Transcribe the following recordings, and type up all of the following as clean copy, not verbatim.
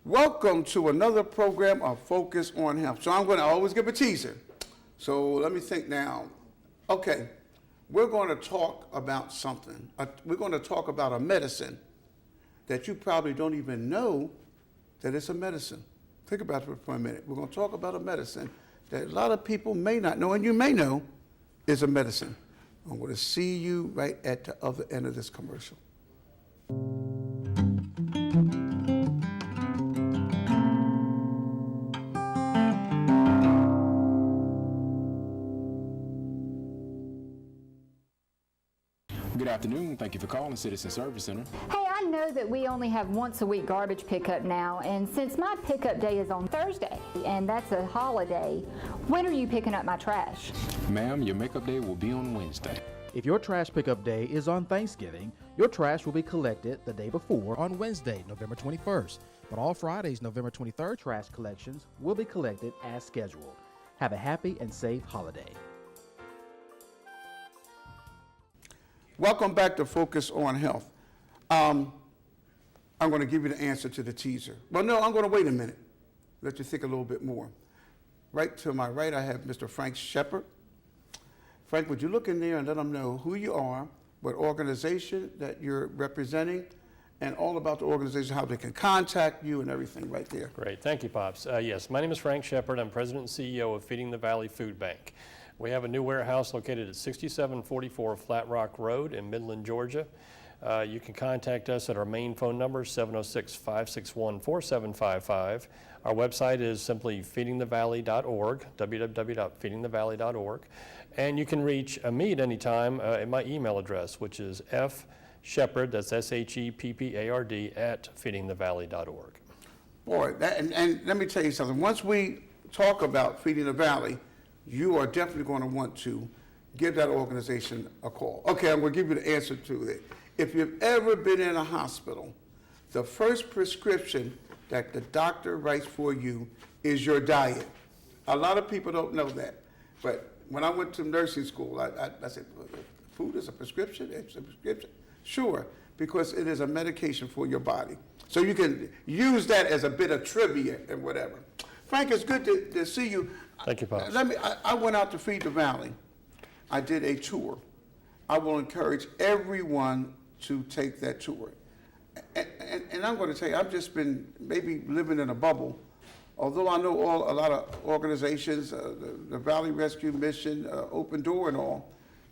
Welcome to another program of Focus on Health. So I'm going to always give a teaser. So let me think now. Okay, we're going to talk about something. We're going to talk about a medicine that you probably don't even know that it's a medicine. Think about it for a minute. We're going to talk about a medicine that a lot of people may not know, and you may know is a medicine. I'm going to see you right at the other end of this commercial. Good afternoon. Thank you for calling Citizen Service Center. Hey, I know that we only have once a week garbage pickup now, and since my pickup day is on Thursday, and that's a holiday, when are you picking up my trash? Ma'am, your makeup day will be on Wednesday. If your trash pickup day is on Thanksgiving, your trash will be collected the day before on Wednesday, November 21st. But all Fridays, November 23rd trash collections will be collected as scheduled. Have a happy and safe holiday. Welcome back to Focus on Health. I'm going to give you the answer to the teaser. Well, no, I'm going to wait a minute. Let you think a little bit more. Right to my right, I have Mr. Frank Shepard. Frank, would you look in there and let them know who you are, what organization that you're representing, and all about the organization, how they can contact you and everything right there. Great. Thank you, Pops. Yes, my name is Frank Shepard. I'm President and CEO of Feeding the Valley Food Bank. We have a new warehouse located at 6744 Flat Rock Road in Midland, Georgia. You can contact us at our main phone number, 706-561-4755. Our website is simply feedingthevalley.org, www.feedingthevalley.org. And you can reach me at any time at my email address, which is fshepard, that's SHEPPARD, at feedingthevalley.org. Boy, and let me tell you something. Once we talk about Feeding the Valley, you are definitely going to want to give that organization a call. Okay, I'm going to give you the answer to it. If you've ever been in a hospital, the first prescription that the doctor writes for you is your diet. A lot of people don't know that. But when I went to nursing school, I said, food is a prescription? It's a prescription? Sure, because it is a medication for your body. So you can use that as a bit of trivia and whatever. Frank, it's good to see you. Thank you, Pops. I went out to Feed the Valley. I did a tour. I will encourage everyone to take that tour. And I'm going to tell you, I've just been maybe living in a bubble. Although I know a lot of organizations, the Valley Rescue Mission, Open Door and all,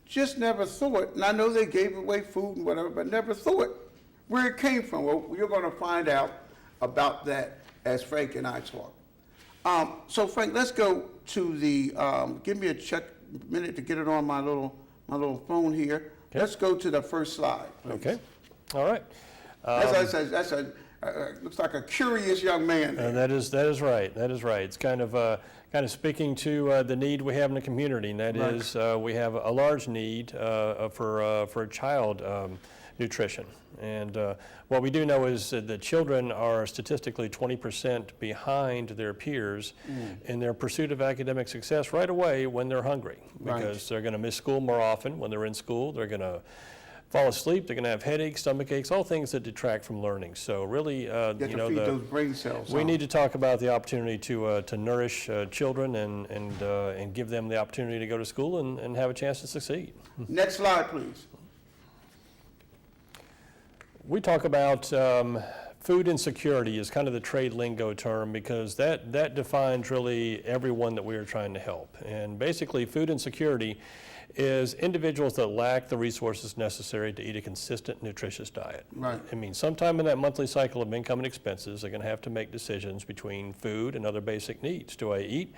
just never thought, and I know they gave away food and whatever, but never thought where it came from. Well, you're going to find out about that as Frank and I talk. So Frank, let's go to the, give me a minute to get it on my little phone here. Okay. Let's go to the first slide, please. Okay. All right. That's looks like a curious young man there. That is right. That is right. It's kind of speaking to the need we have in the community, and that Right. is we have a large need for child nutrition. And what we do know is that children are statistically 20% behind their peers in their pursuit of academic success right away when they're hungry, because Right. they're going to miss school more often when they're in school. They're going to fall asleep, they're going to have headaches, stomach aches, all things that detract from learning. So really, Get to feed those brain cells. we need to talk about the opportunity to nourish children and give them the opportunity to go to school and have a chance to succeed. Next slide, please. We talk about food insecurity as kind of the trade lingo term, because that defines really everyone that we are trying to help. And basically, food insecurity is individuals that lack the resources necessary to eat a consistent, nutritious diet. Right. I mean, sometime in that monthly cycle of income and expenses, they're going to have to make decisions between food and other basic needs. Do I eat?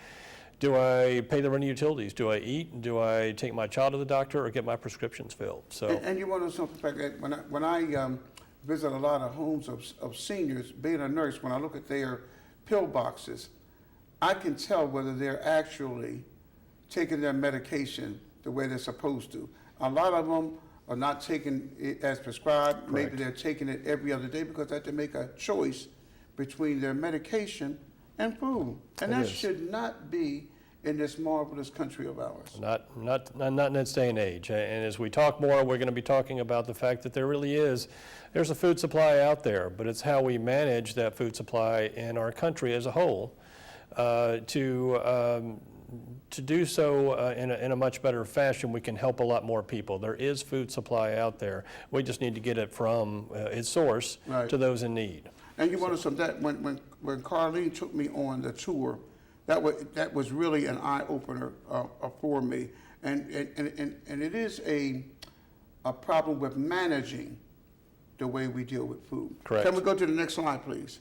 Do I pay the rent and utilities? Do I eat? Do I take my child to the doctor or get my prescriptions filled? So. And you want to know something, Frank, that when I visit a lot of homes of seniors, being a nurse, when I look at their pill boxes, I can tell whether they're actually taking their medication the way they're supposed to. A lot of them are not taking it as prescribed. Correct. Maybe they're taking it every other day because they have to make a choice between their medication and food. And It that is. should not be in this marvelous country of ours. Not in this day and age. And as we talk more, we're going to be talking about the fact that there's a food supply out there, but it's how we manage that food supply in our country as a whole to do so in a much better fashion. We can help a lot more people. There is food supply out there. We just need to get it from its source Right. to those in need. And you want to some that when Carlene took me on the tour, that was really an eye opener for me, and it is a problem with managing the way we deal with food. Correct. Can we go to the next slide, please?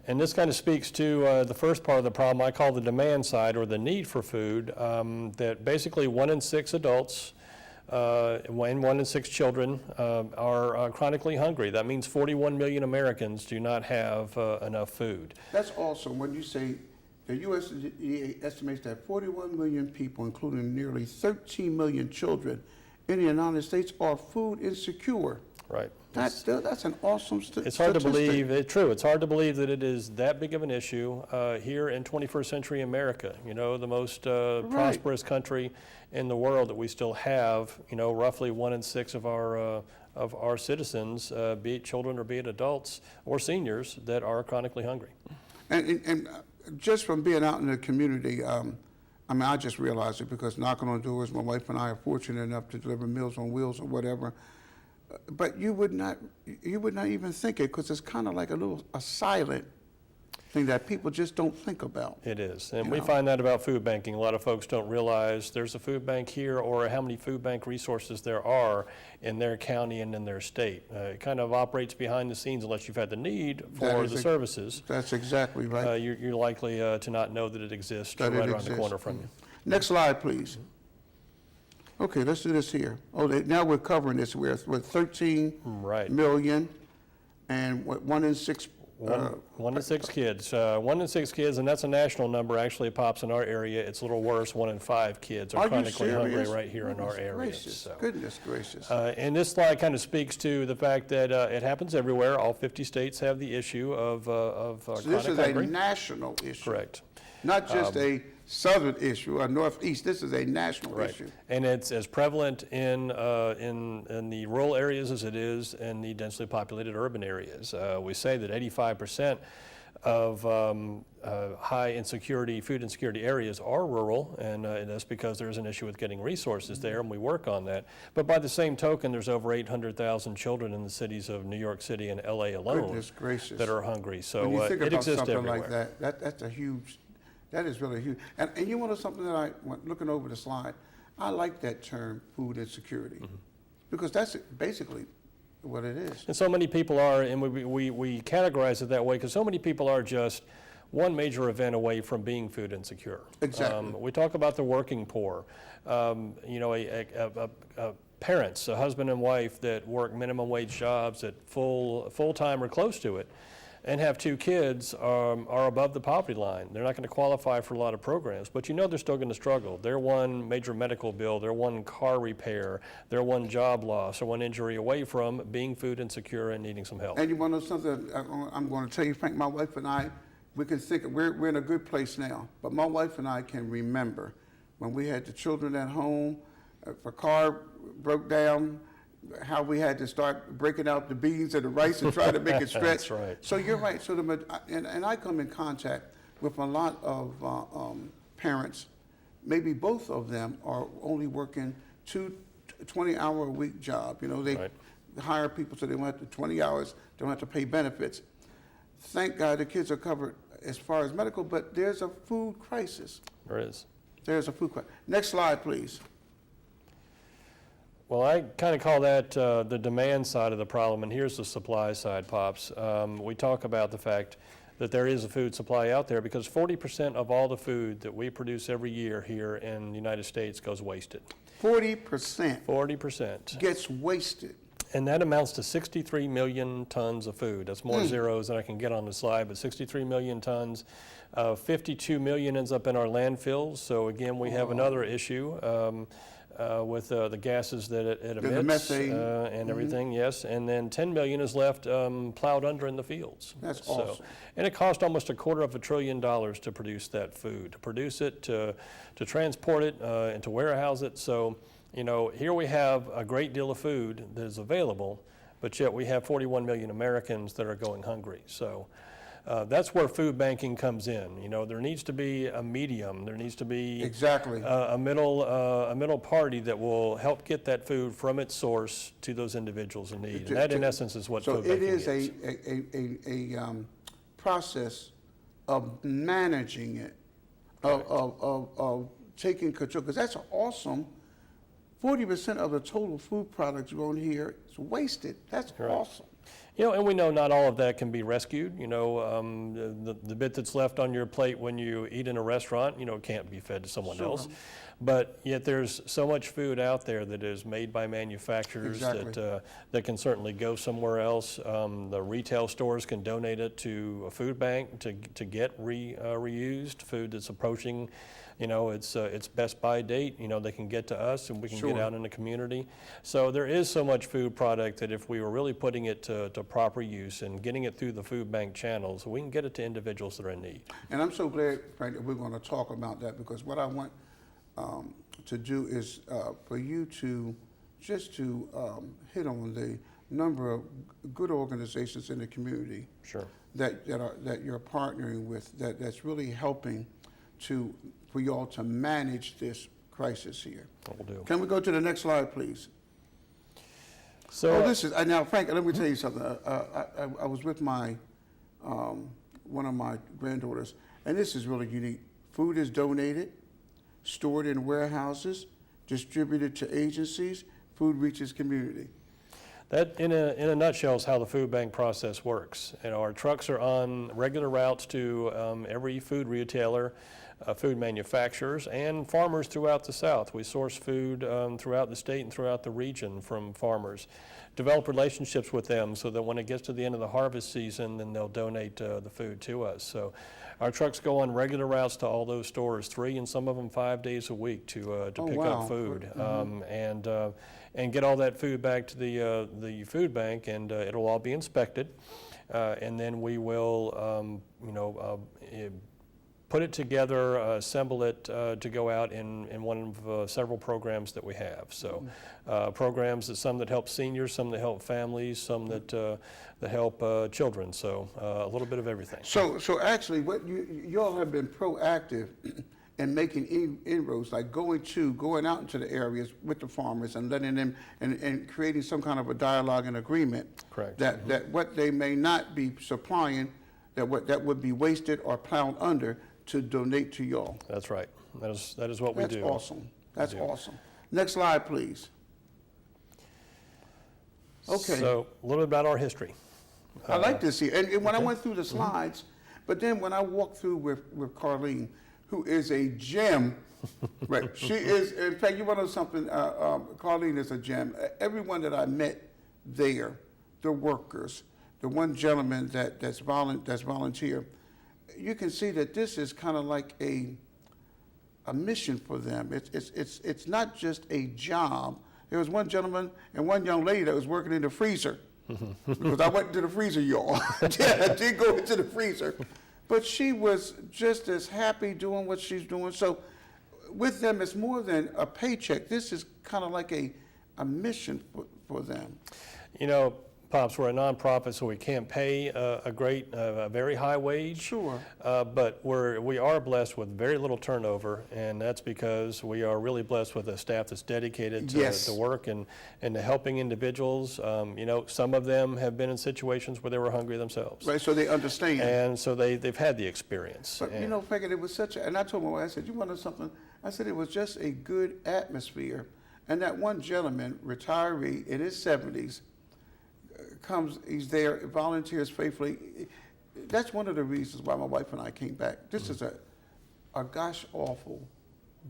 And this kind of speaks to the first part of the problem I call the demand side, or the need for food, that basically 1 in 6 adults and 1 in 6 children are chronically hungry. That means 41 million Americans do not have enough food. That's also when you say the USDA estimates that 41 million people, including nearly 13 million children in the United States, are food insecure. Right. That's an awesome statistic. It's hard to believe, it's hard to believe that it is that big of an issue here in 21st century America, the most prosperous country in the world, that we still have, roughly 1 in 6 of our citizens, be it children or be it adults or seniors, that are chronically hungry. And just from being out in the community, I just realized it because knocking on doors, my wife and I are fortunate enough to deliver Meals on Wheels or whatever. But you would not even think it, because it's kind of like a silent thing that people just don't think about. It is, and we find that about food banking. A lot of folks don't realize there's a food bank here, or how many food bank resources there are in their county and in their state. It kind of operates behind the scenes unless you've had the need for the services. That's exactly right. You're likely to not know that it exists right around the corner from you. Next slide, please. Okay, let's do this here. Now we're covering this. We're with 13 million and 1 in 6. 1 in 6 kids. 1 in 6 kids, and that's a national number. Actually, it pops in our area. It's a little worse. 1 in 5 kids are chronically hungry right here in our area. So. Goodness gracious. And this slide kind of speaks to the fact that it happens everywhere. All 50 states have the issue of so chronic this is hungry. a national issue. Correct. Not just a southern issue or northeast. This is a national issue. And it's as prevalent in the rural areas as it is in the densely populated urban areas. We say that 85% of high insecurity, food insecurity areas are rural, and that's because there's an issue with getting resources there, and we work on that. But by the same token, there's over 800,000 children in the cities of New York City and LA alone Goodness gracious. that are hungry. So when you think it about exists something everywhere. like that's a huge. That is really huge. And you know something that looking over the slide, I like that term, food insecurity, because that's basically what it is. And so many people are, and we categorize it that way because so many people are just one major event away from being food insecure. Exactly. We talk about the working poor. Parents, a husband and wife that work minimum wage jobs at full-time or close to it, and have 2 kids are above the poverty line. They're not going to qualify for a lot of programs, but they're still going to struggle. They're one major medical bill, they're one car repair, they're one job loss or one injury away from being food insecure and needing some help. And you want to know something? I'm going to tell you, Frank, my wife and I, we can think, we're in a good place now, but my wife and I can remember when we had the children at home, if a car broke down, how we had to start breaking out the beans and the rice and try to make it stretch. That's right. So you're right. So and I come in contact with a lot of parents. Maybe both of them are only working 2 20-hour-a-week job. They hire people so they don't have to 20 hours. They don't have to pay benefits. Thank God the kids are covered as far as medical, but there's a food crisis. There is. There's a food crisis. Next slide, please. Well, I kind of call that the demand side of the problem, and here's the supply side, Pops. We talk about the fact that there is a food supply out there because 40% of all the food that we produce every year here in the United States goes wasted. 40%. 40%. Gets wasted. And that amounts to 63 million tons of food. That's more zeros than I can get on the slide, but 63 million tons. 52 million ends up in our landfills. So again, we have another issue. with the gases that it The emits methane. and everything, yes. And then 10 million is left plowed under in the fields. That's So- awesome. And it cost almost $250 billion to produce that food, to produce it, to transport it, and to warehouse it. So, here we have a great deal of food that is available, but yet we have 41 million Americans that are going hungry. So that's where food banking comes in. There needs to be a medium. There needs to be Exactly. a middle party that will help get that food from its source to those individuals in need. And that, in essence, is what So food it banking is is. a process of managing it, of taking control, because that's awesome. 40% of the total food products grown here is wasted. That's awesome. And we know not all of that can be rescued. The bit that's left on your plate when you eat in a restaurant, can't be fed to someone else. But yet there's so much food out there that is made by manufacturers Exactly. that can certainly go somewhere else. The retail stores can donate it to a food bank to get reused food that's approaching its best by date. They can get to us and we can get Sure. out in the community. So there is so much food product that if we were really putting it to proper use and getting it through the food bank channels, we can get it to individuals that are in need. And I'm so glad, Frank, that we're going to talk about that, because what I want to do is for you to just to hit on the number of good organizations in the community Sure. that you're partnering with, that's really helping for y'all to manage this crisis here. Will do. Can we go to the next slide, please? So This is now, Frank. Let me tell you something. I was with my one of my granddaughters, and this is really unique. Food is donated, stored in warehouses, distributed to agencies. Food reaches community. that, in a nutshell, is how the food bank process works. Our trucks are on regular routes to every food retailer, food manufacturers, and farmers throughout the South. We source food throughout the state and throughout the region from farmers. Develop relationships with them so that when it gets to the end of the harvest season, then they'll donate the food to us. So our trucks go on regular routes to all those stores, 3 and some of them 5 days a week to pick wow. up food and get all that food back to the food bank, and it'll all be inspected, and then we will put it together, assemble it to go out in one of several programs that we have. So programs that help seniors, some that help families, some that help children. So a little bit of everything. So actually, what y'all have been proactive in making inroads, like going out into the areas with the farmers and letting them and creating some kind of a dialogue and agreement. Correct. That what they may not be supplying, that would be wasted or plowed under, to donate to y'all. That's right. That is what we do. That's awesome. That's do. awesome. Next slide, please. Okay. So a little bit about our history. I like this here. And when I went through the slides, but then when I walked through with Carlene, who is a gem, right? She is, in fact, you want to know something? Carlene is a gem. Everyone that I met there, the workers, the one gentleman that's volunteer, you can see that this is kind of like a mission for them. It's not just a job. There was one gentleman and one young lady that was working in the freezer. Because I went to the freezer, y'all. I did go into the freezer. But she was just as happy doing what she's doing. So with them, it's more than a paycheck. This is kind of like a mission for them. Pops, we're a nonprofit, so we can't pay a very high wage. Sure. But we are blessed with very little turnover, and that's because we are really blessed with a staff that's dedicated to work and to helping individuals. Some of them have been in situations where they were hungry themselves. Right, so they understand. And so they've had the experience. But Frank, it was and I told my wife, I said, you want to know something? I said, it was just a good atmosphere. And that one gentleman, retiree in his 70s, he's there, volunteers faithfully. That's one of the reasons why my wife and I came back. This is a gosh awful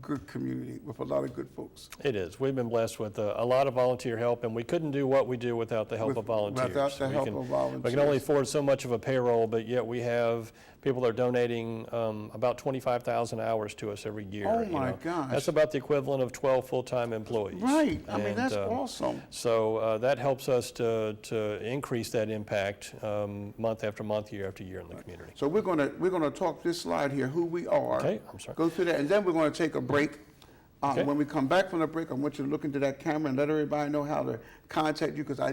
good community with a lot of good folks. It is. We've been blessed with a lot of volunteer help, and we couldn't do what we do without the help of volunteers. Without the help of We can volunteers. only afford so much of a payroll, but yet we have people that are donating about 25,000 hours to us every year. Oh, you my know. gosh. That's about the equivalent of 12 full-time employees. Right. I mean, And, that's awesome. So that helps us to increase that impact month after month, year after year in the community. So we're gonna talk this slide here, who we are. Okay, I'm sorry. Go through that, and then we're gonna take a break. Okay. When we come back from the break, I want you to look into that camera and let everybody know how to contact you, because I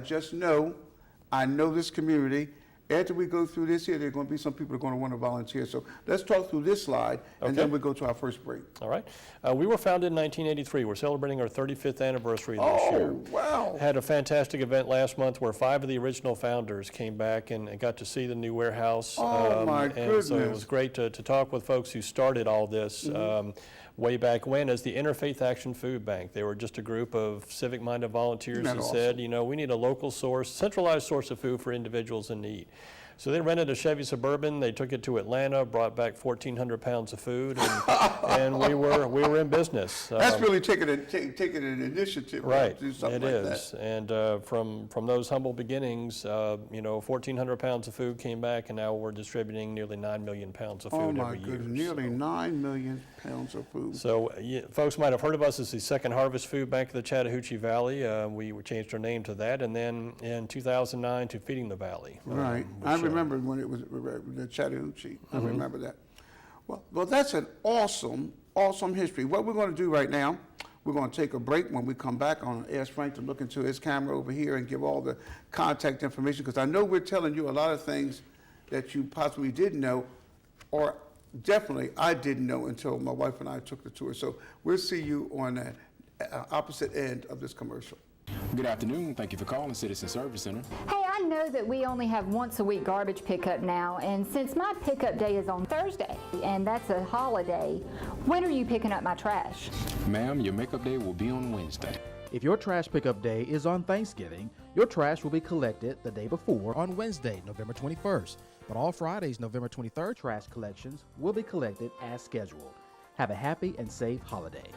know this community. After we go through this here, there are going to be some people that are going to want to volunteer. So let's talk through this slide, and then Okay. we go to our first break. All right. We were founded in 1983. We're celebrating our 35th anniversary this year. Oh, wow. Had a fantastic event last month where 5 of the original founders came back and got to see the new warehouse. Oh, my And so it goodness. was great to talk with folks who started all this way back when as the Interfaith Action Food Bank. They were just a group of civic-minded volunteers Isn't who that said, you know, we need a local source, centralized source of food for individuals in need. So they rented a Chevy Suburban, they took it to Atlanta, brought back 1,400 pounds of food, and we were in business. That's really taking an initiative Right, to do something it like is. that. And from those humble beginnings, 1,400 pounds of food came back, and now we're distributing nearly 9 million pounds of food Oh, my every year. goodness, nearly 9 million pounds of food. So folks might have heard of us as the Second Harvest Food Bank of the Chattahoochee Valley. We changed our name to that, and then in 2009 to Feeding the Valley. Right. I remember when it was the Chattahoochee. I remember that. Well, that's an awesome history. What we're going to do right now, we're going to take a break. When we come back, I'm going to ask Frank to look into his camera over here and give all the contact information, because I know we're telling you a lot of things that you possibly didn't know, or definitely I didn't know until my wife and I took the tour. So we'll see you on the opposite end of this commercial. Good afternoon. Thank you for calling Citizen Service Center. Hey, I know that we only have once a week garbage pickup now, and since my pickup day is on Thursday, and that's a holiday, when are you picking up my trash? Ma'am, your makeup day will be on Wednesday. If your trash pickup day is on Thanksgiving, your trash will be collected the day before on Wednesday, November 21st. But all Fridays, November 23rd trash collections will be collected as scheduled. Have a happy and safe holiday.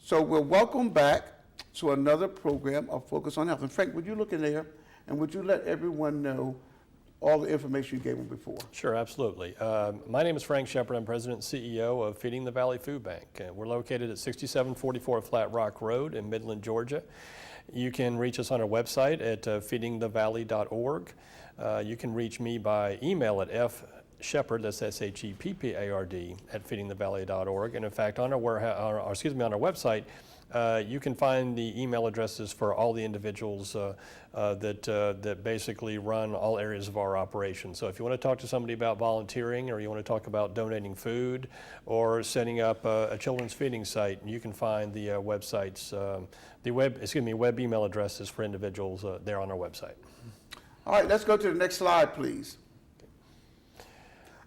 So we're welcome back to another program of Focus on Health. And Frank, would you look in there and would you let everyone know all the information you gave them before? Sure, absolutely. My name is Frank Shepard. I'm President and CEO of Feeding the Valley Food Bank. We're located at 6744 Flat Rock Road in Midland, Georgia. You can reach us on our website at feedingthevalley.org. You can reach me by email at fshepard, that's SHEPPARD, at feedingthevalley.org. And in fact, on our website, you can find the email addresses for all the individuals that basically run all areas of our operation. So if you want to talk to somebody about volunteering, or you want to talk about donating food, or setting up a children's feeding site, you can find the websites, web email addresses for individuals there on our website. All right, let's go to the next slide, please.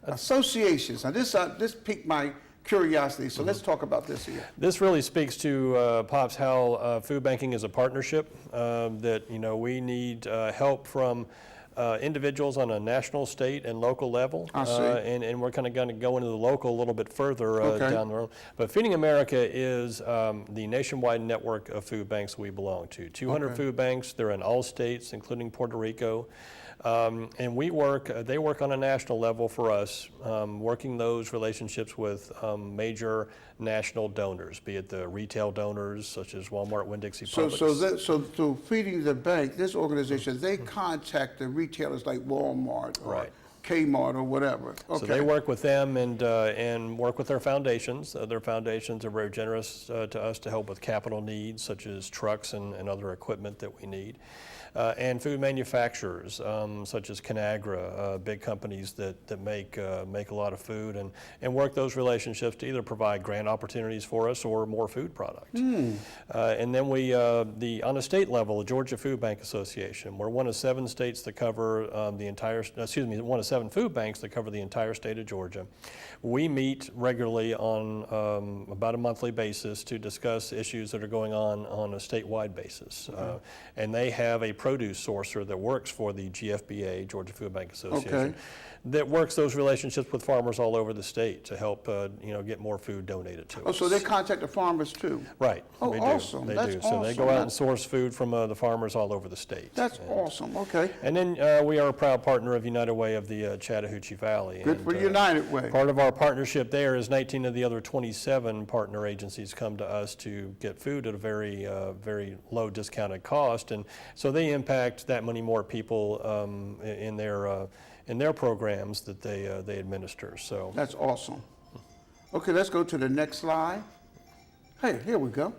Associations. Now, this piqued my curiosity, so let's talk about this here. This really speaks to, Pops, how food banking is a partnership, that, we need help from individuals on a national, state, and local level. I see. And we're kind of going to go into the local a little bit further Okay. down the road. But Feeding America is the nationwide network of food banks we belong to. 200 Okay. food banks. They're in all states, including Puerto Rico. And they work on a national level for us, working those relationships with major national donors, be it the retail donors such as Walmart, Winn-Dixie, Publix. So through Feeding the Bank, this organization, they contact the retailers like Walmart or Right. Kmart or whatever. So Okay. they work with them and work with their foundations. Their foundations are very generous to us to help with capital needs such as trucks and other equipment that we need. And food manufacturers such as Conagra, big companies that make a lot of food, and work those relationships to either provide grant opportunities for us or more food product. And then on a state level, the Georgia Food Bank Association, we're one of 7 states that cover one of 27 food banks that cover the entire state of Georgia. We meet regularly on about a monthly basis to discuss issues that are going on a statewide basis. And they have a produce sourcer that works for the GFBA, Georgia Food Bank Association, that works those relationships with farmers all over the state to help get more food donated to us. Oh, so they contact the farmers too? Right. Oh, they awesome. do. They That's do. So they awesome. go out and source food from the farmers all over the state. That's awesome, okay. And then we are a proud partner of United Way of the Chattahoochee Valley. Good for United Way. Part of our partnership there is 19 of the other 27 partner agencies come to us to get food at a very, very low discounted cost. And so they impact that many more people in their programs that they administer. So That's awesome. Okay, let's go to the next slide. Hey, here we go.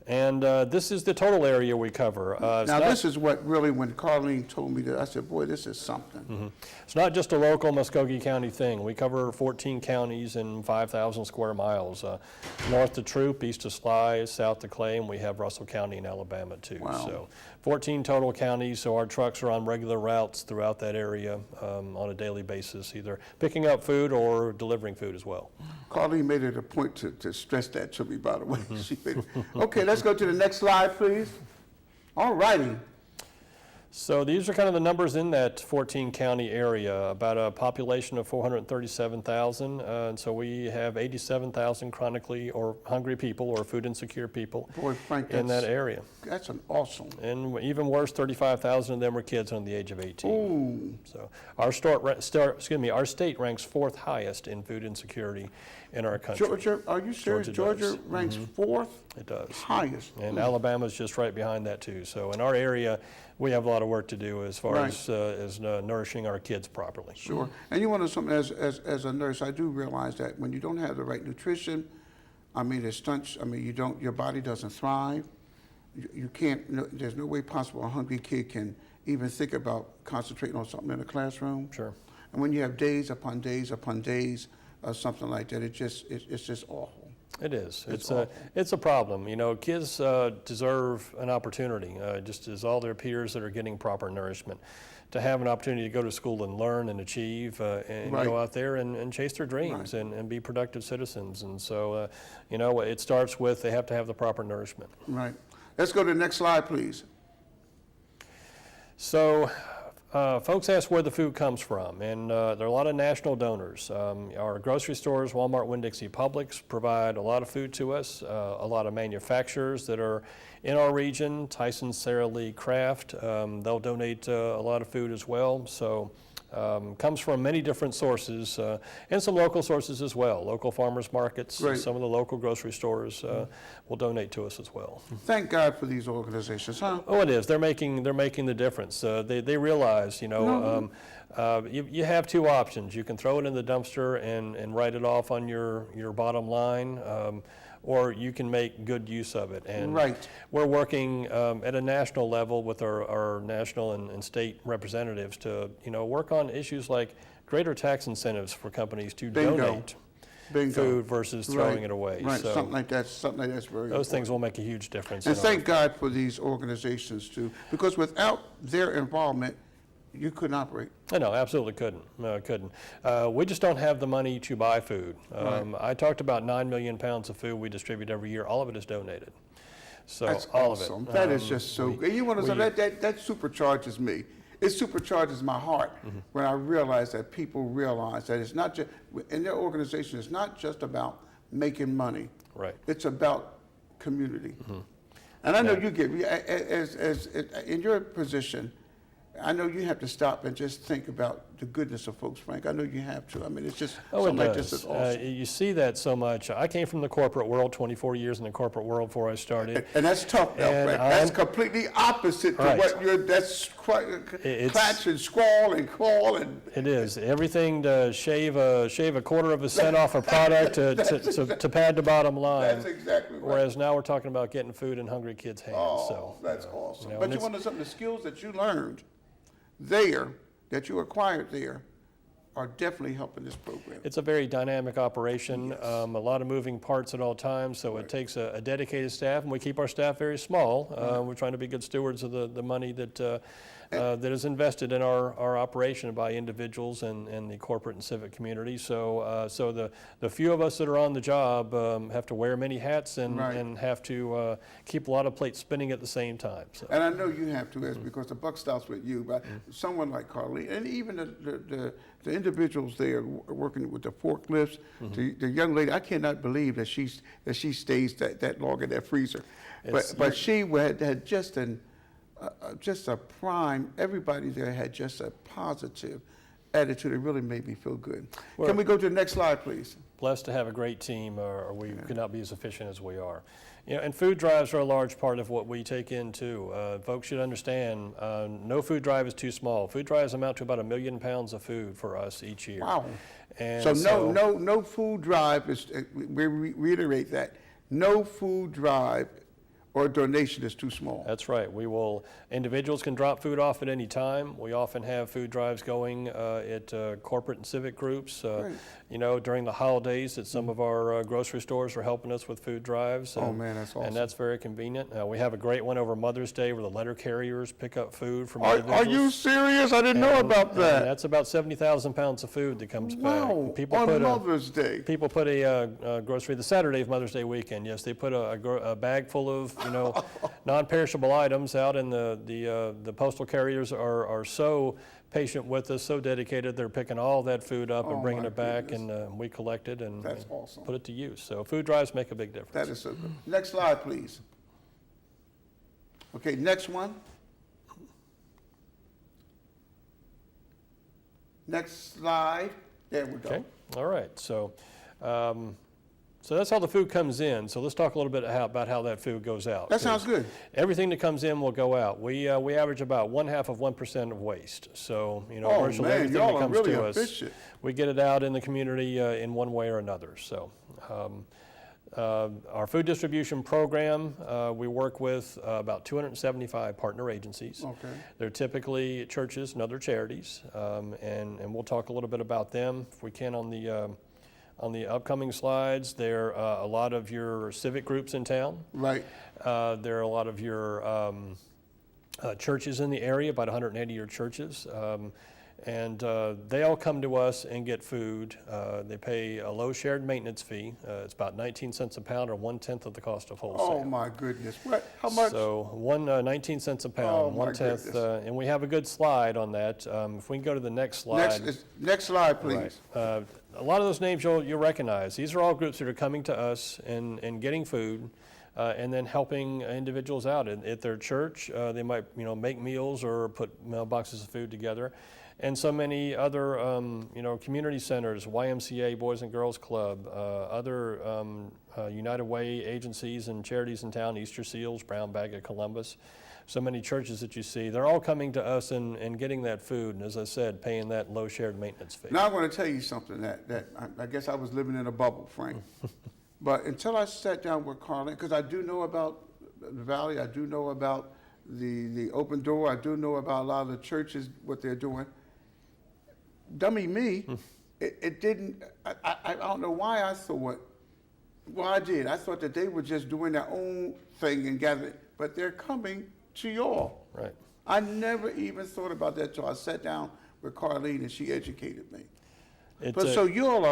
And this is the total area we cover. Now, this is what really, when Carlene told me that, I said, boy, this is something. It's not just a local Muskogee County thing. We cover 14 counties and 5,000 square miles. North to Troop, east to Sly, south to Clay, and we have Russell County in Alabama too. Wow. So 14 total counties, so our trucks are on regular routes throughout that area on a daily basis, either picking up food or delivering food as well. Carlene made it a point to stress that to me, by the way. She made it. Okay, let's go to the next slide, please. All righty. So these are kind of the numbers in that 14 county area, about a population of 437,000. And so we have 87,000 chronically or hungry people or food insecure people Boy, Frank, in that area. That's an awesome. And even worse, 35,000 of them are kids under the age of 18. Ooh. So our state ranks fourth highest in food insecurity in our country. Georgia, are you serious? Georgia does. Ranks fourth? It does. Highest. And Alabama's just right behind that too. So in our area, we have a lot of work to do as far Right. as nourishing our kids properly. Sure. And you want to know something, as a nurse, I do realize that when you don't have the right nutrition, I mean, it stunts, I mean, your body doesn't thrive. You can't, there's no way possible a hungry kid can even think about concentrating on something in a classroom. Sure. And when you have days upon days upon days of something like that, it's just awful. It is. awful. It's a problem. You know, kids deserve an opportunity, just as all their peers that are getting proper nourishment, to have an opportunity to go to school and learn and achieve and Right. go out there and chase their dreams Right. and be productive citizens. And so, it starts with they have to have the proper nourishment. Right. Let's go to the next slide, please. So, folks ask where the food comes from, and there are a lot of national donors. Our grocery stores, Walmart, Winn-Dixie, Publix, provide a lot of food to us. A lot of manufacturers that are in our region, Tyson, Sara Lee, Kraft, they'll donate a lot of food as well. So, comes from many different sources, and some local sources as well. Local farmers markets, Great. some of the local grocery stores will donate to us as well. Thank God for these organizations, huh? Oh, it is. They're making the difference. They realize, you have two options. You can throw it in the dumpster and write it off on your bottom line, or you can make good use of it. And Right. we're working at a national level with our national and state representatives to work on issues like greater tax incentives for companies to Bingo. donate Bingo. food versus throwing Right. it away. Right, So something like that's very those important. things will make a huge difference. And in thank God for these organizations too, because without their involvement, you couldn't operate. No, absolutely couldn't. No, couldn't. We just don't have the money to buy food. I talked about 9 million pounds of food we distribute every year. All of it is donated. So That's all awesome. of it. That is just so good. You want to we- say that supercharges me. It supercharges my heart when I realize that people realize that it's not just in their organization. It's not just about making money. Right. It's about community. And I know you get as in your position. I know you have to stop and just think about the goodness of folks, Frank. I know you have to. I mean, it's just Oh, it something like this does. is awesome. You see that so much. I came from the corporate world, 24 years in the corporate world before I started. And that's tough, now, And Frank. That's I'm- completely opposite to Right. what that's It's- clatch and squall and crawl and It is. Everything to shave a quarter of a cent off a product to pad the bottom line. that's exactly right. Whereas now we're talking about getting food in hungry kids' hands. Oh, So that's awesome. and But you it's- want to know something? The skills that you learned there, that you acquired there, are definitely helping this program. It's a very dynamic operation, a lot of moving parts at all times, so it takes a dedicated staff, and we keep our staff very small. We're trying to be good stewards of the money that that is invested in our operation by individuals and the corporate and civic community. So the few of us that are on the job have to wear many hats and, Right. and have to keep a lot of plates spinning at the same time. So. And I know you have to, as because the buck stops with you, but someone like Carly, and even the individuals there working with the forklifts, the young lady, I cannot believe that she stays that long in that freezer. But she had just a prime. Everybody there had just a positive attitude. It really made me feel good. Well, Can we go to the next slide, please? Blessed to have a great team, or we could not be as efficient as we are. And food drives are a large part of what we take in too. Folks should understand, no food drive is too small. Food drives amount to about 1 million pounds of food for us each year. Wow. And So no food drive is. We reiterate that no food drive or donation is too small. That's right. Individuals can drop food off at any time. We often have food drives going at corporate and civic groups. Right. During the holidays, at some of our grocery stores are helping us with food drives. Oh, man, that's awesome. And that's very convenient. We have a great one over Mother's Day where the letter carriers pick up food from Are individuals. you serious? I didn't know about And that. that's about 70,000 pounds of food that comes Wow. back. On Mother's Day. People put a grocery the Saturday of Mother's Day weekend. Yes, they put a bag full of non-perishable items out, and the postal carriers are so patient with us, so dedicated. They're picking all that food up and bringing my it back, goodness. and we collect it and That's awesome. put it to use. So food drives make a big difference. That is so good. Next slide, please. Okay, next one. Next slide. There we go. Okay. All right. So that's how the food comes in. So let's talk a little bit about how that food goes out. That sounds good. Everything that comes in will go out. We average about 1/2% of waste. So Oh, virtually man, everything y'all that are comes really to us, efficient. we get it out in the community in one way or another. So. Our food distribution program, we work with about 275 partner agencies. Okay. They're typically churches and other charities, and we'll talk a little bit about them if we can on the upcoming slides. There are a lot of your civic groups in town. Right. There are a lot of your churches in the area, about 180 of your churches. And they all come to us and get food. They pay a low shared maintenance fee. It's about 19 cents a pound, or 1/10 of the cost of wholesale. Oh my goodness. What? How much? So 19 cents a pound, Oh, my 1/10, goodness. and we have a good slide on that. If we can go to the next slide. Next slide, please. Right. A lot of those names you'll recognize. These are all groups that are coming to us and getting food. And then helping individuals out at their church. They might, make meals or put boxes of food together. And so many other, community centers, YMCA, Boys and Girls Club, other United Way agencies and charities in town, Easter Seals, Brown Bag of Columbus. So many churches that you see, they're all coming to us and getting that food. And as I said, paying that low shared maintenance fee. Now I'm going to tell you something that I guess I was living in a bubble, Frank. But until I sat down with Carlin, because I do know about the Valley, I do know about the Open Door, I do know about a lot of the churches, what they're doing. Dummy me, it didn't, I don't know why I thought, well, I did. I thought that they were just doing their own thing and gathering, but they're coming to y'all. Right. I never even thought about that till I sat down with Carlene and she educated me. But so you all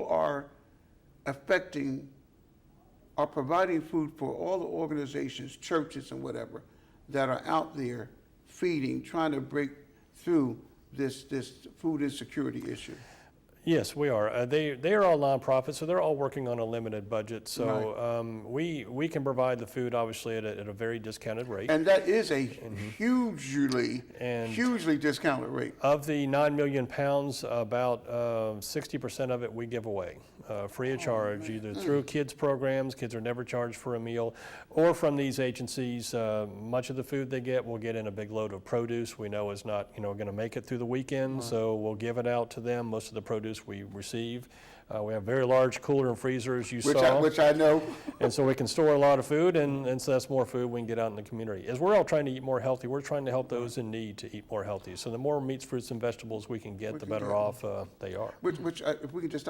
are affecting, are providing food for all the organizations, churches and whatever, that are out there feeding, trying to break through this food insecurity issue. Yes, we are. They are all nonprofits, so they're all working on a limited budget. So we can provide the food, obviously, at a very discounted rate. And that is a hugely discounted rate. Of the 9 million pounds, about 60% of it we give away, free of charge, either through kids programs, kids are never charged for a meal, or from these agencies. Much of the food they get, we'll get in a big load of produce we know is not going to make it through the weekend, so we'll give it out to them. Most of the produce we receive. We have very large cooler and freezers, you saw. Which I know. And so we can store a lot of food, and so that's more food we can get out in the community. As we're all trying to eat more healthy, we're trying to help those in need to eat more healthy. So the more meats, fruits, and vegetables we can get, the better off they are. Which if we can just,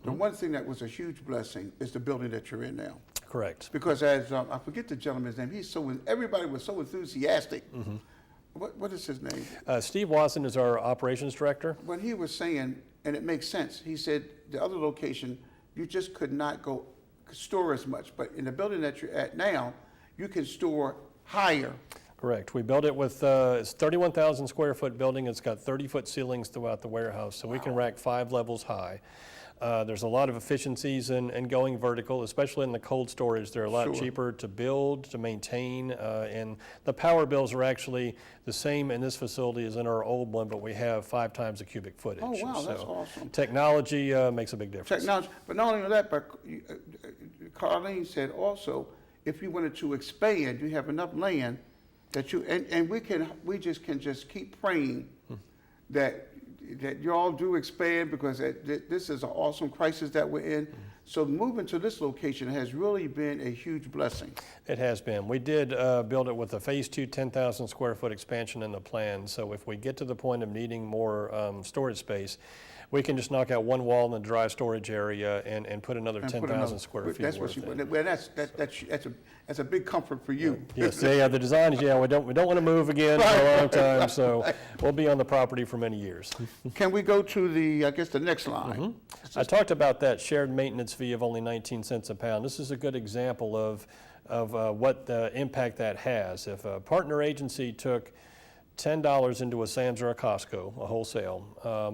the one thing that was a huge blessing is the building that you're in now. Correct. Because as, I forget the gentleman's name, everybody was so enthusiastic. What is his name? Steve Watson is our operations director. When he was saying, and it makes sense, he said the other location, you just could not go store as much. But in the building that you're at now, you can store higher. Correct. We built it with, it's 31,000 square foot building. It's got 30-foot ceilings throughout the warehouse, so we can rack 5 levels high. There's a lot of efficiencies in going vertical, especially in the cold storage. They're a lot Sure. cheaper to build, to maintain, and the power bills are actually the same in this facility as in our old one, but we have 5 times the cubic footage. Oh, wow, that's So awesome. technology makes a big difference. Technology, but not only that, but Carlene said also, if you wanted to expand, you have enough land that you, and we just can keep praying that you all do expand, because this is an awesome crisis that we're in. So moving to this location has really been a huge blessing. It has been. We did build it with a phase 2 10,000 square foot expansion in the plan. So if we get to the point of needing more storage space, we can just knock out one wall in the dry storage area and put another And 10,000 square feet That's worth what you, in. well, that's a big comfort for you. Yes, yeah, the design is, we don't want to move again for a long time, so we'll be on the property for many years. Can we go to the next line? I talked about that shared maintenance fee of only 19 cents a pound. This is a good example of what the impact that has. If a partner agency took $10 into a Sam's or a Costco, a wholesale,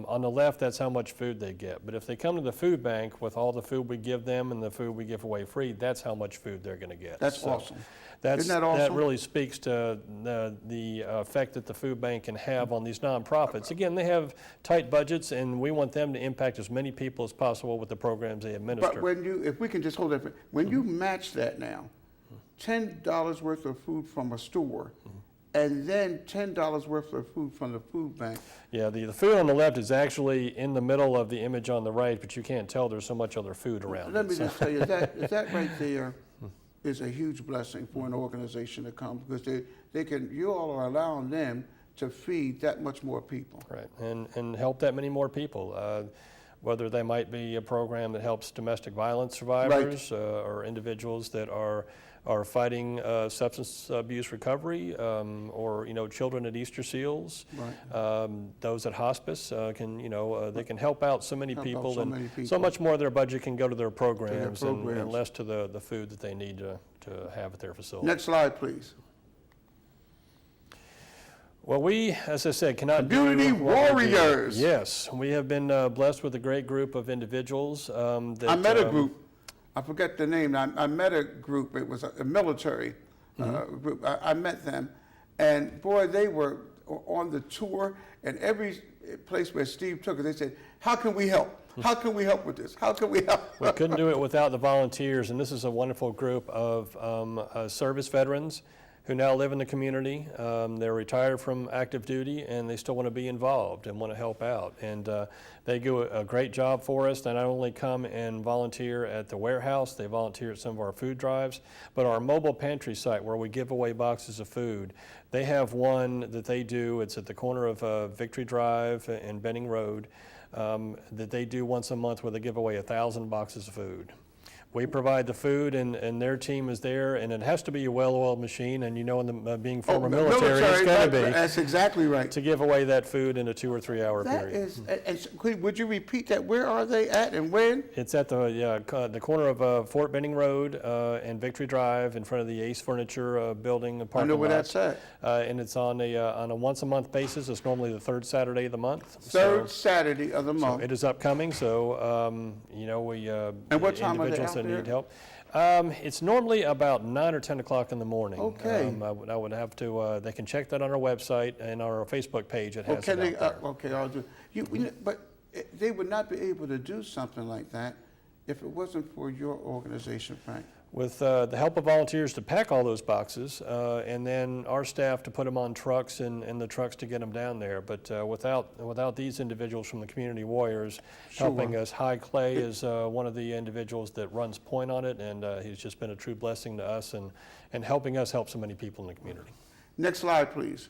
on the left, that's how much food they get. But if they come to the food bank with all the food we give them and the food we give away free, that's how much food they're going to get. That's awesome. Isn't that awesome? That really speaks to the effect that the food bank can have on these nonprofits. Again, they have tight budgets, and we want them to impact as many people as possible with the programs they administer. But if we can just hold that, when you match that now, $10 worth of food from a store, and then $10 worth of food from the food bank. Yeah, the food on the left is actually in the middle of the image on the right, but you can't tell there's so much other food around Let it. me just tell you, that right there is a huge blessing for an organization to come, because you all are allowing them to feed that much more people. Right, and help that many more people. Whether they might be a program that helps domestic violence survivors or individuals that are fighting substance abuse recovery, or children at Easter Seals. Right. Those at hospice can they can help out so many Help out people, so and many people. so much more of their budget can go to their programs, and programs. less to the food that they need to have at their facility. Next slide, please. Well, we, as I said, cannot Community do what we do. warriors. Yes, we have been blessed with a great group of individuals. That, I met a group, I forget the name, I met a group, it was a military group. I met them, and boy, they were on the tour, and every place where Steve took us, they said, how can we help? How can we help with this? How can we help? We couldn't do it without the volunteers, and this is a wonderful group of service veterans who now live in the community. They're retired from active duty, and they still want to be involved and want to help out. And they do a great job for us. They not only come and volunteer at the warehouse, they volunteer at some of our food drives, but our mobile pantry site where we give away boxes of food, they have one that they do. It's at the corner of Victory Drive and Benning Road, that they do once a month, where they give away 1,000 boxes of food. We provide the food, and their team is there, and it has to be a well-oiled machine, and in the being former military, it's got to be, That's exactly right. to give away that food in a 2 or 3 hour That period. is, and so, would you repeat that? Where are they at and when? It's at the corner of Fort Benning Road and Victory Drive, in front of the Ace Furniture building. I know where that's at. And it's on a once-a-month basis. It's normally the third Saturday of the month. Third So Saturday of the month. it is upcoming, so we And what time are they individuals out that there? need help. It's normally about 9 or 10 o'clock in the morning. Okay. I would have to. They can check that on our website and our Facebook page. It has Okay, it out there. okay, I'll do. But they would not be able to do something like that if it wasn't for your organization, Frank. With the help of volunteers to pack all those boxes, and then our staff to put them on trucks and the trucks to get them down there. But without these individuals from the Community Warriors helping us, High Clay is one of the individuals that runs point on it, and he's just been a true blessing to us and helping us help so many people in the community. Next slide, please.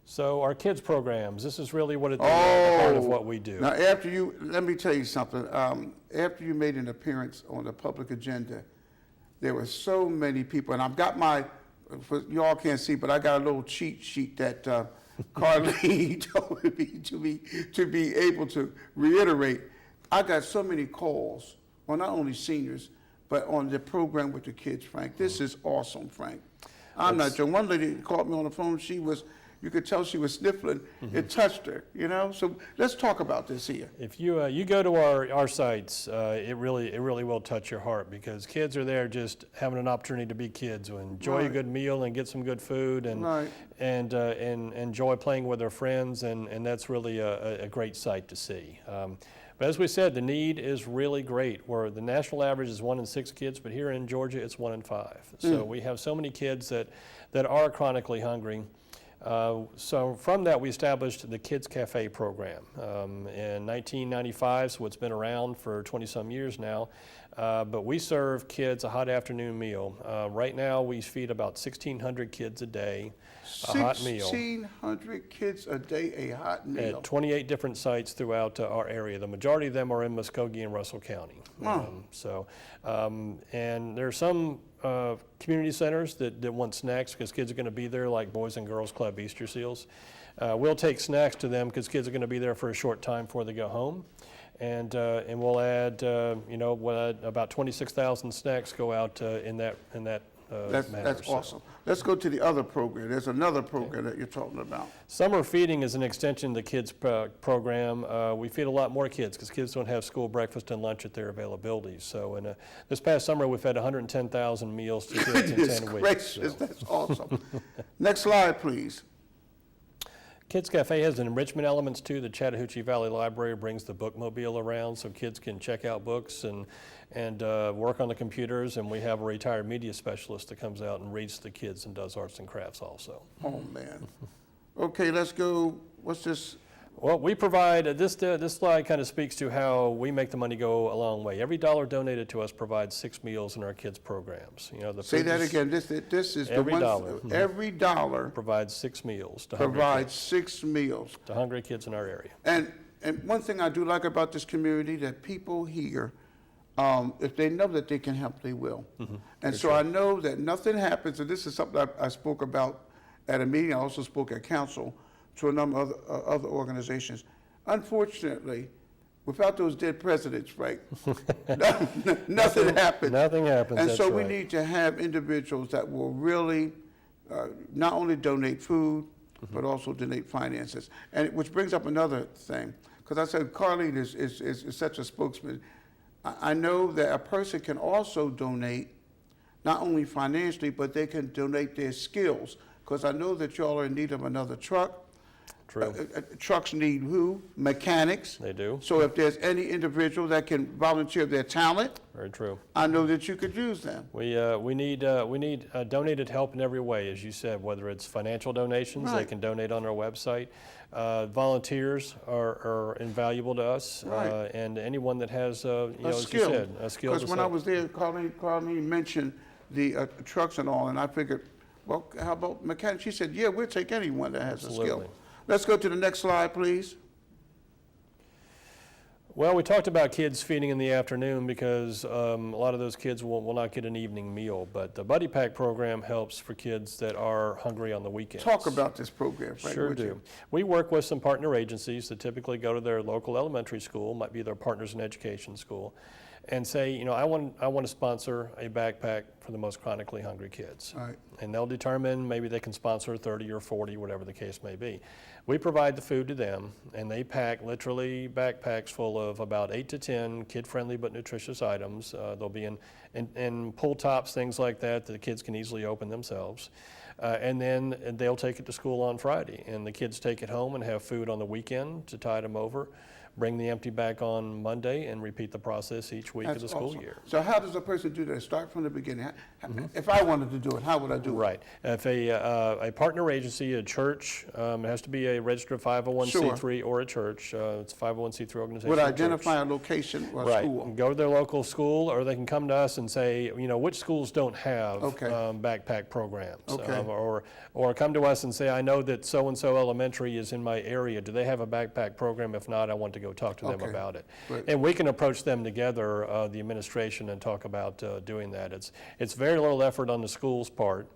So our kids programs, this is really what it is, part of what we do. Now, let me tell you something. After you made an appearance on the public agenda, there were so many people, and I've got y'all can't see, but I got a little cheat sheet that Carlene told me to be able to reiterate. I got so many calls on not only seniors, but on the program with the kids, Frank. This is awesome, Frank. I'm not joking. One lady called me on the phone. You could tell she was sniffling. It touched her, you know? So let's talk about this here. If you go to our sites, it really will touch your heart, because kids are there just having an opportunity to be kids, to enjoy a good meal and get some good food, and enjoy playing with their friends, and that's really a great sight to see. But as we said, the need is really great, where the national average is 1 in 6 kids, but here in Georgia it's 1 in 5. So we have so many kids that are chronically hungry. So from that, we established the Kids Cafe program in 1995, so it's been around for 20-some years now. But we serve kids a hot afternoon meal. Right now, we feed about 1,600 kids a day a hot meal. 1,600 kids a day, a hot meal. At 28 different sites throughout our area. The majority of them are in Muskogee and Russell County. And there are some community centers that want snacks because kids are going to be there, like Boys and Girls Club Easter Seals. We'll take snacks to them because kids are going to be there for a short time before they go home. And we'll add, about 26,000 snacks go out in that manner. That's awesome. Let's go to the other program. There's another program that you're talking about. Summer feeding is an extension of the kids program. We feed a lot more kids because kids don't have school breakfast and lunch at their availability. So this past summer, we've had 110,000 meals to kids in 10 weeks. Gracious, that's awesome. Next slide, please. Kids Cafe has an enrichment elements too. The Chattahoochee Valley Library brings the bookmobile around so kids can check out books and work on the computers, and we have a retired media specialist that comes out and reads to the kids and does arts and crafts also. Oh, man. Okay, let's go. What's this? Well, we provide, this slide kind of speaks to how we make the money go a long way. Every dollar donated to us provides 6 meals in our kids' programs. Say that again. This is every dollar. Every dollar provides 6 meals to provides 6 meals to hungry kids in our area. And one thing I do like about this community, that people here, if they know that they can help, they will. And so I know that nothing happens, and this is something I spoke about at a meeting. I also spoke at council to a number of other organizations. Unfortunately, without those dead presidents, right, nothing happens. Nothing happens, And that's so we right. need to have individuals that will really not only donate food, but also donate finances. And which brings up another thing, because I said Carlene is such a spokesman. I know that a person can also donate, not only financially, but they can donate their skills, because I know that y'all are in need of another truck. True. Trucks need who? Mechanics. They do. So if there's any individual that can volunteer their talent, Very true. I know that you could use them. We need donated help in every way, as you said, whether it's financial donations, they Right. can donate on our website. Volunteers are invaluable to us, Right. and anyone that has, as you skill. said, a skill. Because when I was there, Carlene mentioned the trucks and all, and I figured, well, how about mechanics? She said, yeah, we'll take anyone that has a skill. Absolutely. Let's go to the next slide, please. Well, we talked about kids feeding in the afternoon because a lot of those kids will not get an evening meal, but the Buddy Pack program helps for kids that are hungry on the weekends. Talk about this program, Frank. Sure would do. you? We work with some partner agencies that typically go to their local elementary school, might be their Partners in Education school, and say, I want to sponsor a backpack for the most chronically hungry kids. Right. And they'll determine maybe they can sponsor 30 or 40, whatever the case may be. We provide the food to them, and they pack literally backpacks full of about 8 to 10 kid-friendly but nutritious items. They'll be in pull tops, things like that the kids can easily open themselves. And then they'll take it to school on Friday, and the kids take it home and have food on the weekend to tide them over. bring the empty back on Monday, and repeat the process each week of That's the school awesome. year. So how does a person do that? Start from the beginning. If I wanted to do it, how would I do it? Right. If a partner agency, a church, it has to be a registered 501c3 or a church. It's a 501c3 organization. Would or I church. identify a location or a Right. school? Go to their local school, or they can come to us and say, which schools don't have Okay. backpack programs. Okay. Or come to us and say, I know that so-and-so elementary is in my area. Do they have a backpack program? If not, I want to go talk to them Okay. about it. Great. And we can approach them together, the administration, and talk about doing that. It's very little effort on the school's part.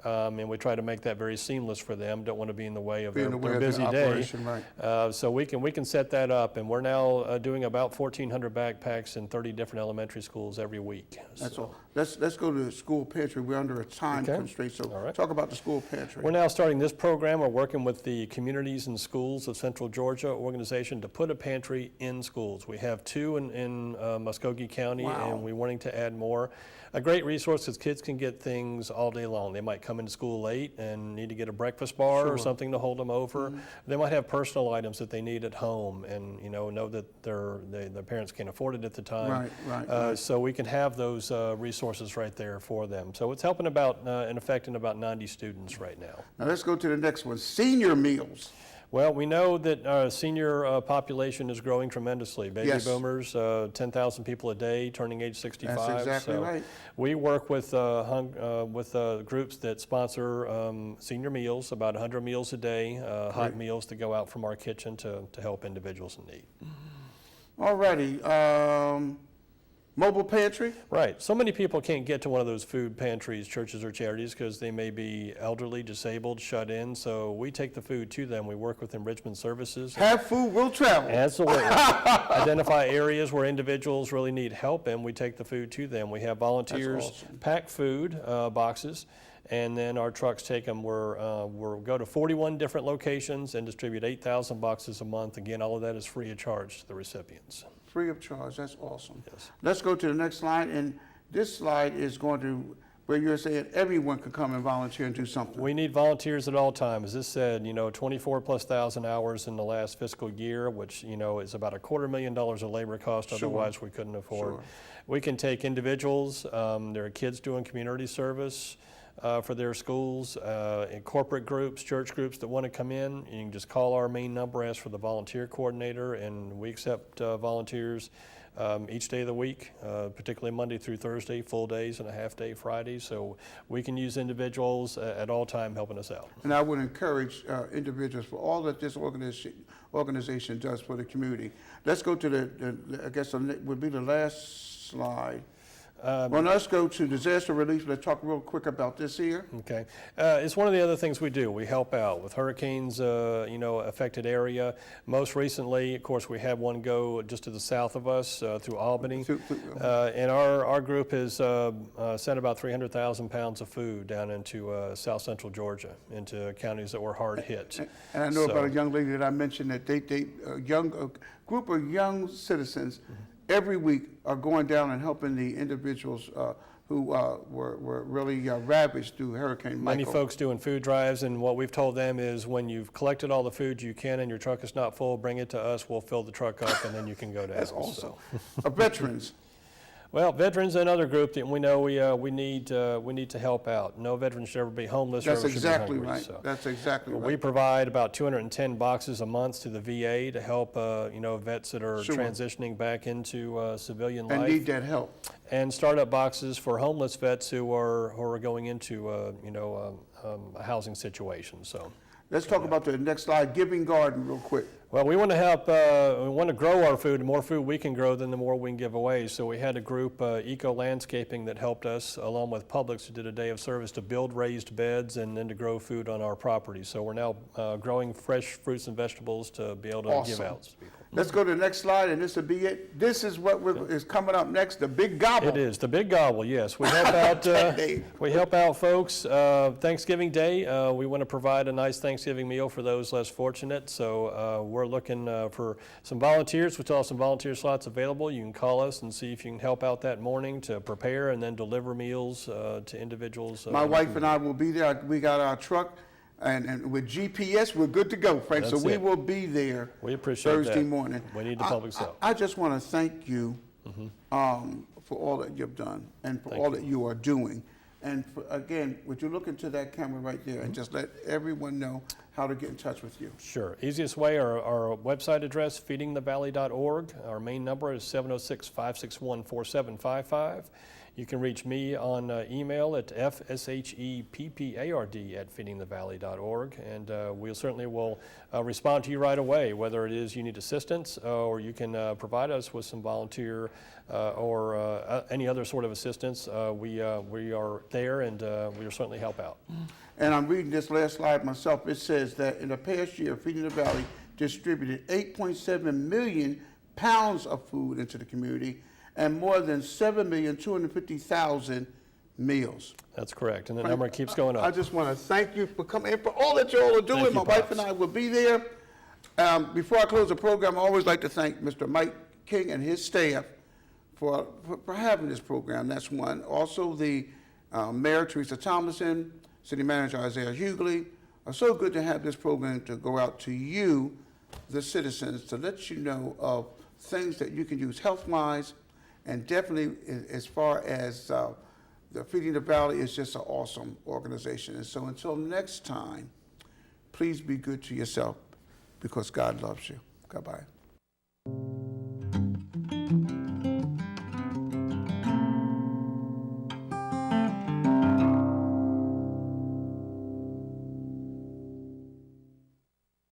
And we try to make that very seamless for them. Don't want to be in the way of Be in their the way of busy their day. operation, right. So we can set that up, and we're now doing about 1,400 backpacks in 30 different elementary schools every week. That's So all. Let's go to the school pantry. We're under a time Okay. constraint, so All right. talk about the school pantry. We're now starting this program. We're working with the Communities and Schools of Central Georgia organization to put a pantry in schools. We have 2 in Muskogee County, Wow. and we're wanting to add more. A great resource because kids can get things all day long. They might come into school late and need to get a breakfast bar or something to hold them over. They might have personal items that they need at home, and know that their parents can't afford it at the time. Right. So we can have those resources right there for them. So it's helping in effect, in about 90 students right now. Now let's go to the next one, senior meals. Well, we know that our senior population is growing tremendously. Baby Yes. boomers, 10,000 people a day turning age 65. That's exactly So right. we work with groups that sponsor senior meals, about 100 meals a day, hot meals to go out from our kitchen to help individuals in need. Alrighty, mobile pantry? Right. So many people can't get to one of those food pantries, churches, or charities because they may be elderly, disabled, shut in. So we take the food to them. We work with Enrichment Services. Have food, will travel. Absolutely. Identify areas where individuals really need help, and we take the food to them. We have volunteers awesome. pack food boxes, and then our trucks take them. We'll go to 41 different locations and distribute 8,000 boxes a month. Again, all of that is free of charge to the recipients. Free of charge, that's awesome. Yes. Let's go to the next slide, and this slide is going to, where you're saying everyone can come and volunteer and do something. We need volunteers at all times. As this said, 24,000+ hours in the last fiscal year, which, is about $250,000 of labor cost, Sure. otherwise we couldn't afford. Sure. We can take individuals, there are kids doing community service for their schools, and corporate groups, church groups that want to come in. You can just call our main number, ask for the volunteer coordinator, and we accept volunteers each day of the week, particularly Monday through Thursday, full days and a half day Friday. So we can use individuals at all time helping us out. And I would encourage individuals for all that this organization does for the community. Let's go to I guess would be the last slide. Well, let's go to disaster relief. Let's talk real quick about this here. Okay. It's one of the other things we do. We help out with hurricanes, affected area. Most recently, of course, we had one go just to the south of us through Albany. And our group has sent about 300,000 pounds of food down into south central Georgia, into counties that were hard hit. And I know So- about a young lady that I mentioned that a group of young citizens every week are going down and helping the individuals who were really ravaged through Hurricane Michael. Many folks doing food drives, and what we've told them is when you've collected all the food you can and your truck is not full, bring it to us, we'll fill the truck up, and then you can go down. That's awesome. So. Veterans. Well, veterans, another group that we know we need to help out. No veteran should ever be homeless or That's ever should be exactly hungry, right. so. That's exactly We right. provide about 210 boxes a month to the VA to help vets that are Sure. transitioning back into civilian And life, need that help. and startup boxes for homeless vets who are going into a housing situation. So. Let's talk about the next slide, Giving Garden, real quick. Well, we want to help, we want to grow our food. The more food we can grow, then the more we can give away. So we had a group, Eco Landscaping, that helped us, along with Publix, who did a day of service to build raised beds and then to grow food on our property. So we're now growing fresh fruits and vegetables to be able to give Awesome. out to people. Let's go to the next slide, and this will be it. This is what is coming up next, the Big Gobble. It is, the Big Gobble, yes. We help out, Dave. we help out folks. Thanksgiving Day, we want to provide a nice Thanksgiving meal for those less fortunate. So we're looking for some volunteers. We still have some volunteer slots available. You can call us and see if you can help out that morning to prepare and then deliver meals to individuals. My wife and I will be there. We got our truck. And with GPS, we're good to go, Frank. So That's we it. will be there We appreciate Thursday that. morning. We need the public's help. I just want to thank you for all that you've done and for all that you are doing. And again, would you look into that camera right there and just let everyone know how to get in touch with you? Sure. Easiest way, our website address, feedingthevalley.org. Our main number is 706-561-4755. You can reach me on email at fsheppard@feedingthevalley.org, and we certainly will respond to you right away, whether it is you need assistance or you can provide us with some volunteer or any other sort of assistance. We are there, and we will certainly help out. And I'm reading this last slide myself. It says that in the past year, Feeding the Valley distributed 8.7 million pounds of food into the community and more than 7,250,000 meals. That's correct, and the number keeps going I up. just want to thank you for coming and for all that you all are doing. Thank you, My wife Pops. and I will be there. Before I close the program, I always like to thank Mr. Mike King and his staff for having this program. That's one. Also, the Mayor Teresa Thomason, City Manager Isaiah Hughley are so good to have this program to go out to you, the citizens, to let you know of things that you can use health-wise, and definitely as far as the Feeding the Valley is just an awesome organization. And so until next time, please be good to yourself because God loves you. Goodbye.